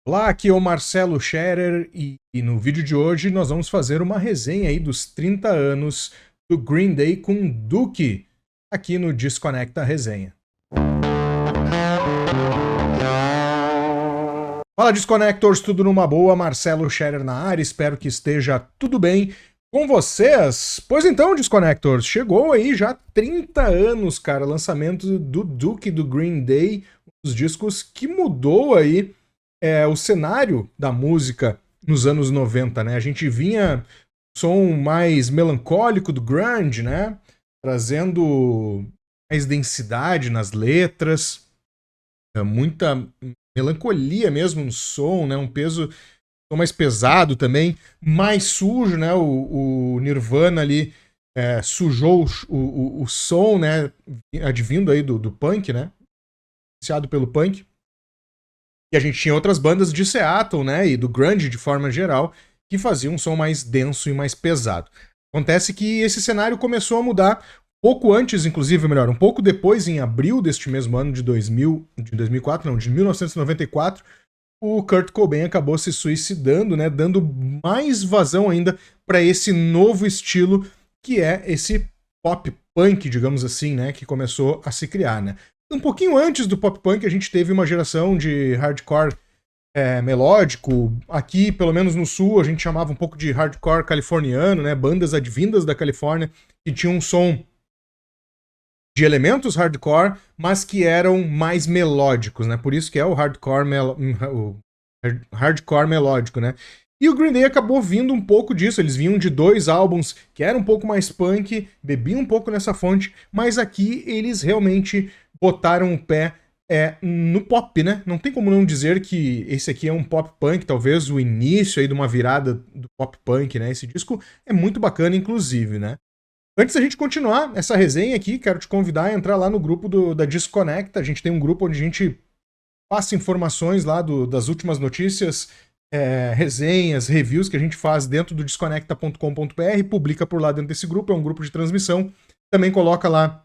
Olá, aqui é o Marcelo Scherer e no vídeo de hoje nós vamos fazer uma resenha aí dos 30 anos do Green Day com Duke, aqui no Desconecta Resenha. Fala Desconectors, tudo numa boa? Marcelo Scherer na área, espero que esteja tudo bem com vocês. Pois então, Desconectors, chegou aí já 30 anos, cara, lançamento do Duke do Green Day, um dos discos que mudou aí o cenário da música nos anos 90, né? A gente vinha som mais melancólico do grunge, né? Trazendo mais densidade nas letras, muita melancolia mesmo no som, né? Um peso mais pesado também, mais sujo, né? O Nirvana ali sujou o som, né? Advindo aí do punk, né? Iniciado pelo punk. E a gente tinha outras bandas de Seattle, né, e do grunge de forma geral, que faziam um som mais denso e mais pesado. Acontece que esse cenário começou a mudar pouco antes, inclusive, melhor, um pouco depois, em abril deste mesmo ano de 1994, o Kurt Cobain acabou se suicidando, né, dando mais vazão ainda para esse novo estilo que é esse pop punk, digamos assim, né, que começou a se criar, né. Um pouquinho antes do pop punk, a gente teve uma geração de hardcore melódico. Aqui, pelo menos no sul, a gente chamava um pouco de hardcore californiano, né? Bandas advindas da Califórnia que tinham um som de elementos hardcore, mas que eram mais melódicos, né? Por isso que é o hardcore melódico, né? E o Green Day acabou vindo um pouco disso. Eles vinham de dois álbuns que eram um pouco mais punk, bebiam um pouco nessa fonte, mas aqui eles realmente botaram o pé no pop, né? Não tem como não dizer que esse aqui é um pop punk, talvez o início aí de uma virada do pop punk, né? Esse disco é muito bacana, inclusive, né? Antes da gente continuar essa resenha aqui, quero te convidar a entrar lá no grupo da Desconecta. A gente tem um grupo onde a gente passa informações lá das últimas notícias, resenhas, reviews que a gente faz dentro do desconecta.com.br, publica por lá dentro desse grupo, é um grupo de transmissão. Também coloca lá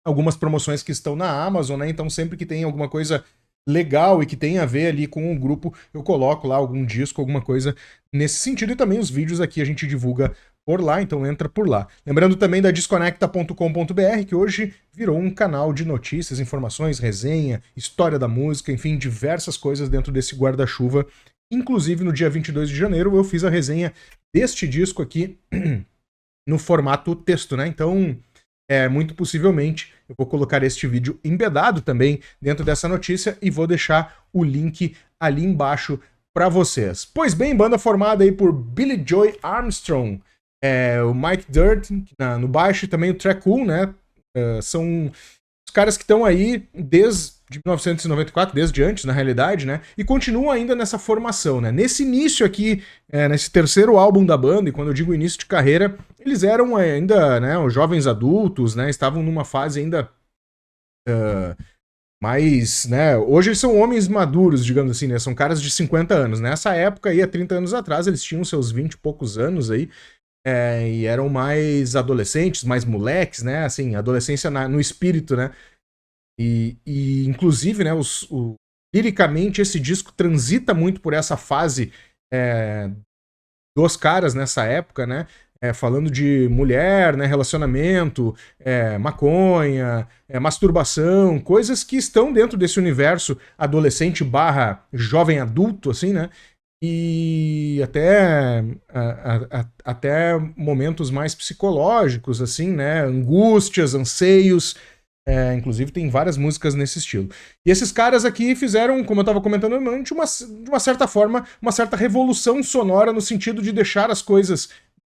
algumas promoções que estão na Amazon, né? Então sempre que tem alguma coisa legal e que tem a ver ali com o grupo, eu coloco lá algum disco, alguma coisa nesse sentido. E também os vídeos aqui a gente divulga por lá, então entra por lá. Lembrando também da desconecta.com.br, que hoje virou um canal de notícias, informações, resenha, história da música, enfim, diversas coisas dentro desse guarda-chuva. Inclusive no dia 22 de janeiro eu fiz a resenha deste disco aqui no formato texto, né? Então, muito possivelmente eu vou colocar este vídeo embedado também dentro dessa notícia e vou deixar o link ali embaixo para vocês. Pois bem, banda formada aí por Billy Joy Armstrong, o Mike Dirt no baixo e também o Track 1, né? São os caras que estão aí desde 1994, desde antes, na realidade, né? E continuam ainda nessa formação, né? Nesse início aqui, nesse terceiro álbum da banda, e quando eu digo início de carreira, eles eram ainda, né, os jovens adultos, né? Estavam numa fase ainda mais, né? Hoje eles são homens maduros, digamos assim, né? São caras de 50 anos. Nessa época aí, há 30 anos atrás, eles tinham seus 20 e poucos anos aí, e eram mais adolescentes, mais moleques, né? Assim, adolescência no espírito, né? E inclusive, né, liricamente, esse disco transita muito por essa fase dos caras nessa época, né? Falando de mulher, né, relacionamento, maconha, masturbação, coisas que estão dentro desse universo adolescente barra jovem adulto, assim, né? E até momentos mais psicológicos, assim, né? Angústias, anseios. Inclusive tem várias músicas nesse estilo. E esses caras aqui fizeram, como eu estava comentando antes, de uma certa forma, uma certa revolução sonora no sentido de deixar as coisas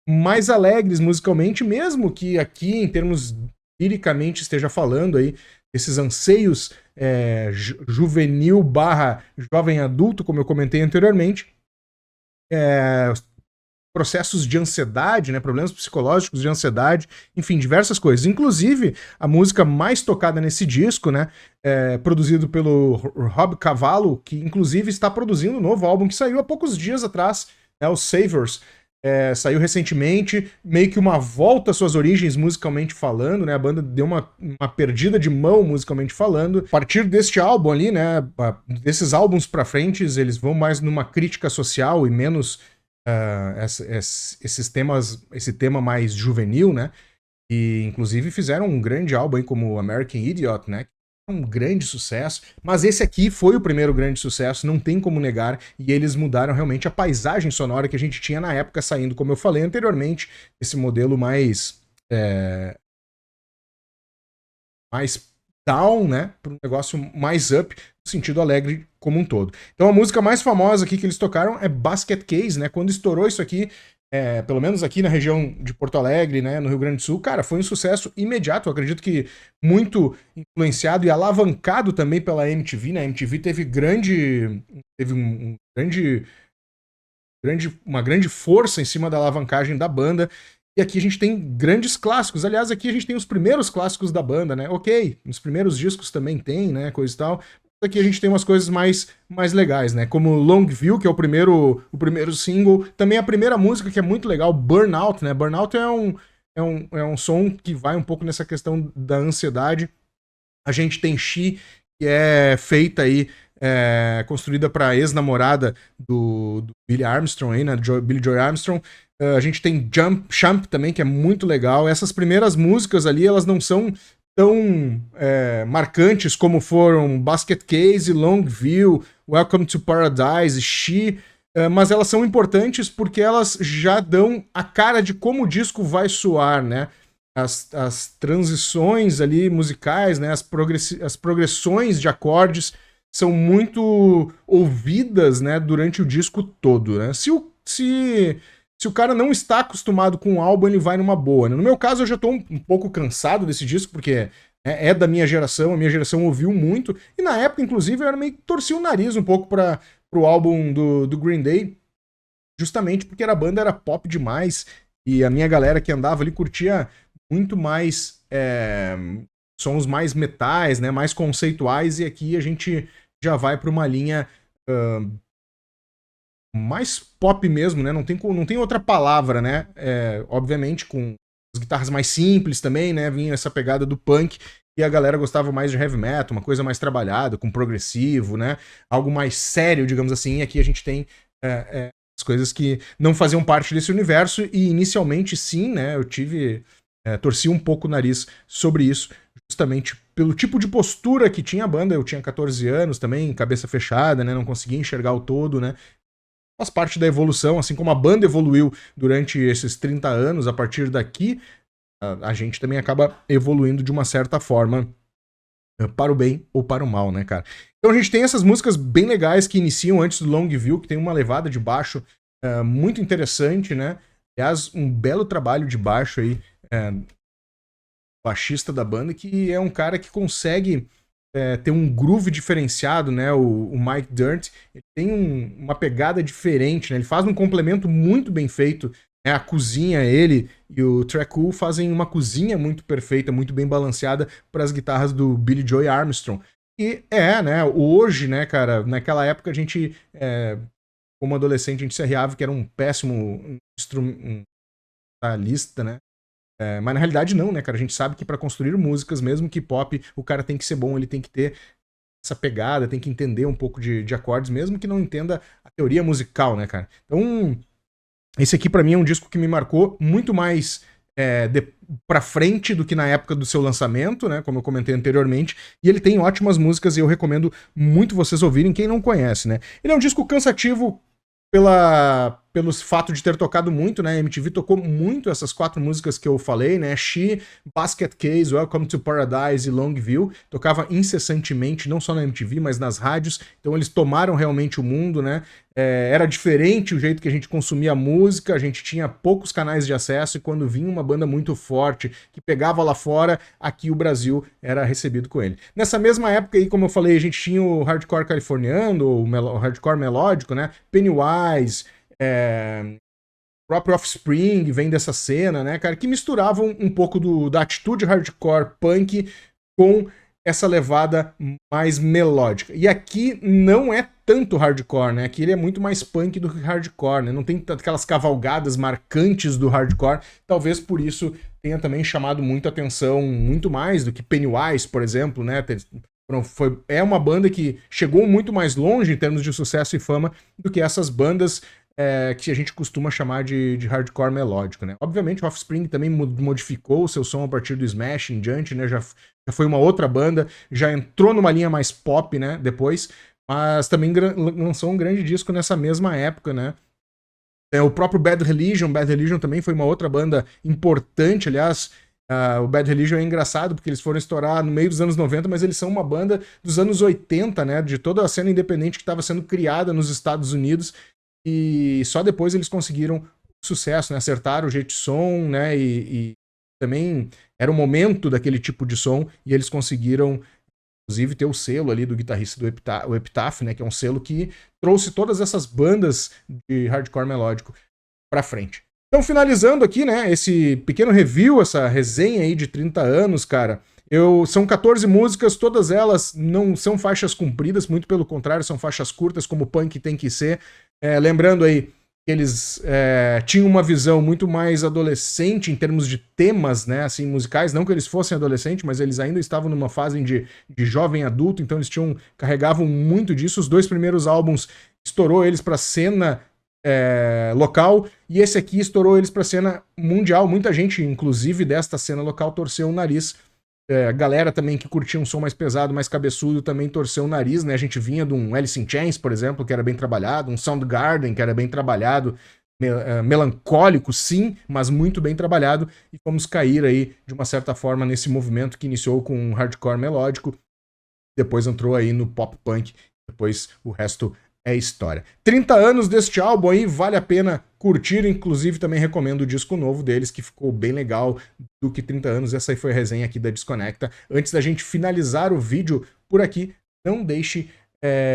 mais alegres musicalmente, mesmo que aqui, em termos liricamente, esteja falando aí esses anseios juvenil barra jovem adulto, como eu comentei anteriormente, processos de ansiedade, né, problemas psicológicos de ansiedade, enfim, diversas coisas. Inclusive, a música mais tocada nesse disco, né, produzido pelo Rob Cavallo, que inclusive está produzindo um novo álbum que saiu há poucos dias atrás, né, o Savors. saiu recentemente, meio que uma volta às suas origens musicalmente falando, né? A banda deu uma perdida de mão musicalmente falando. A partir deste álbum ali, né? Desses álbuns pra frente, eles vão mais numa crítica social e menos esse tema mais juvenil, né? E inclusive fizeram um grande álbum aí como American Idiot, né? Um grande sucesso, mas esse aqui foi o primeiro grande sucesso, não tem como negar, e eles mudaram realmente a paisagem sonora que a gente tinha na época, saindo, como eu falei anteriormente, esse modelo mais down, né, para um negócio mais up, no sentido alegre como um todo. Então a música mais famosa aqui que eles tocaram é Basket Case, né, quando estourou isso aqui, pelo menos aqui na região de Porto Alegre, né, no Rio Grande do Sul, cara, foi um sucesso imediato. Eu acredito que muito influenciado e alavancado também pela MTV, né? A MTV teve uma grande força em cima da alavancagem da banda. E aqui a gente tem grandes clássicos. Aliás, aqui a gente tem os primeiros clássicos da banda, né? Ok, nos primeiros discos também tem, né? Coisa e tal. Aqui a gente tem umas coisas mais legais, né? Como Longview, que é o primeiro single. Também a primeira música, que é muito legal, Burnout, né? Burnout é um som que vai um pouco nessa questão da ansiedade. A gente tem She, que é feita aí, construída para ex-namorada do Billy Armstrong, aí, né? Billy Joy Armstrong. A gente tem Champ também, que é muito legal. Essas primeiras músicas ali, elas não são tão marcantes como foram Basket Case, Longview, Welcome to Paradise, She, mas elas são importantes porque elas já dão a cara de como o disco vai soar, né? As transições ali musicais, né? As progressões de acordes são muito ouvidas, né, durante o disco todo, né? Se o cara não está acostumado com o álbum, ele vai numa boa, né? No meu caso, eu já tô um pouco cansado desse disco, porque é da minha geração, a minha geração ouviu muito, e na época, inclusive, eu era meio que torci o nariz um pouco pro álbum do Green Day, justamente porque a banda era pop demais, e a minha galera que andava ali curtia muito mais sons mais metais, né, mais conceituais, e aqui a gente já vai para uma linha mais pop mesmo, né? Não tem outra palavra, né? Obviamente com as guitarras mais simples também, né? Vinha essa pegada do punk e a galera gostava mais de heavy metal, uma coisa mais trabalhada, com progressivo, né? Algo mais sério, digamos assim. E aqui a gente tem as coisas que não faziam parte desse universo e inicialmente sim, né? Eu torci um pouco o nariz sobre isso, justamente pelo tipo de postura que tinha a banda. Eu tinha 14 anos também, cabeça fechada, né? Não conseguia enxergar o todo, né? Faz parte da evolução, assim como a banda evoluiu durante esses 30 anos, a partir daqui, a gente também acaba evoluindo de uma certa forma, para o bem ou para o mal, né, cara? Então a gente tem essas músicas bem legais que iniciam antes do Longview, que tem uma levada de baixo muito interessante, né? Aliás, um belo trabalho de baixo aí, baixista da banda, que é um cara que consegue ter um groove diferenciado, né? O Mike Dirnt, ele tem uma pegada diferente, né? Ele faz um complemento muito bem feito, né? A cozinha, ele e o Trecu fazem uma cozinha muito perfeita, muito bem balanceada para as guitarras do Billy Joy Armstrong. E né? Hoje, né, cara, naquela época a gente, como adolescente, a gente se arriava que era um péssimo instrumentalista, né? Mas na realidade não, né, cara? A gente sabe que para construir músicas, mesmo que pop, o cara tem que ser bom, ele tem que ter essa pegada, tem que entender um pouco de acordes, mesmo que não entenda a teoria musical, né, cara? Então, esse aqui para mim é um disco que me marcou muito mais pra frente do que na época do seu lançamento, né, como eu comentei anteriormente, e ele tem ótimas músicas e eu recomendo muito vocês ouvirem, quem não conhece, né? Ele é um disco cansativo pelo fato de ter tocado muito, né? A MTV tocou muito essas 4 músicas que eu falei, né? She, Basket Case, Welcome to Paradise e Longview. Tocava incessantemente, não só na MTV, mas nas rádios. Então eles tomaram realmente o mundo, né? Era diferente o jeito que a gente consumia música, a gente tinha poucos canais de acesso e quando vinha uma banda muito forte que pegava lá fora, aqui o Brasil era recebido com ele. Nessa mesma época aí, como eu falei, a gente tinha o hardcore californiano, o hardcore melódico, né? Pennywise, o próprio Offspring vem dessa cena, né, cara, que misturavam um pouco da atitude hardcore punk com essa levada mais melódica. E aqui não é tanto hardcore, né? Aqui ele é muito mais punk do que hardcore, né? Não tem aquelas cavalgadas marcantes do hardcore. Talvez por isso tenha também chamado muito atenção, muito mais do que Pennywise, por exemplo, né? É uma banda que chegou muito mais longe em termos de sucesso e fama do que essas bandas que a gente costuma chamar de hardcore melódico, né? Obviamente o Offspring também modificou o seu som a partir do Smash em diante, né? Já foi uma outra banda, já entrou numa linha mais pop, né? Depois, mas também lançou um grande disco nessa mesma época, né? O próprio Bad Religion também foi uma outra banda importante, aliás. O Bad Religion é engraçado porque eles foram estourar no meio dos anos 90, mas eles são uma banda dos anos 80, né? De toda a cena independente que estava sendo criada nos Estados Unidos. E só depois eles conseguiram sucesso, né? Acertaram o jeito de som, né? E também era o momento daquele tipo de som e eles conseguiram, inclusive, ter o selo ali do guitarrista do Epitaph, né? Que é um selo que trouxe todas essas bandas de hardcore melódico pra frente. Então, finalizando aqui, né? Esse pequeno review, essa resenha aí de 30 anos, cara. São 14 músicas, todas elas não são faixas compridas, muito pelo contrário, são faixas curtas, como o punk tem que ser. Lembrando aí que eles tinham uma visão muito mais adolescente em termos de temas, né, assim, musicais, não que eles fossem adolescentes, mas eles ainda estavam numa fase de jovem adulto, então eles carregavam muito disso. Os 2 primeiros álbuns estourou eles pra cena local, e esse aqui estourou eles pra cena mundial. Muita gente, inclusive desta cena local, torceu o nariz. A galera também que curtia um som mais pesado, mais cabeçudo, também torceu o nariz, né? A gente vinha de um Alice in Chains, por exemplo, que era bem trabalhado, um Soundgarden, que era bem trabalhado, melancólico, sim, mas muito bem trabalhado, e fomos cair aí, de uma certa forma, nesse movimento que iniciou com um hardcore melódico, depois entrou aí no pop punk, depois o resto é história. 30 anos deste álbum aí, vale a pena curtir, inclusive também recomendo o disco novo deles, que ficou bem legal, do que 30 anos. Essa aí foi a resenha aqui da Desconecta. Antes da gente finalizar o vídeo por aqui, não deixe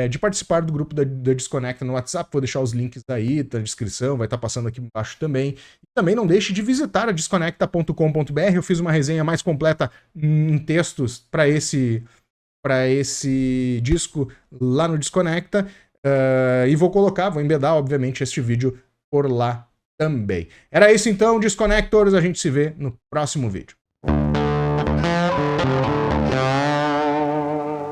de participar do grupo da Desconecta no WhatsApp, vou deixar os links aí na descrição, vai estar passando aqui embaixo também. E também não deixe de visitar a desconecta.com.br, eu fiz uma resenha mais completa em textos para esse disco lá no Desconecta. E vou embedar, obviamente, este vídeo por lá também. Era isso então, Desconectors, a gente se vê no próximo vídeo.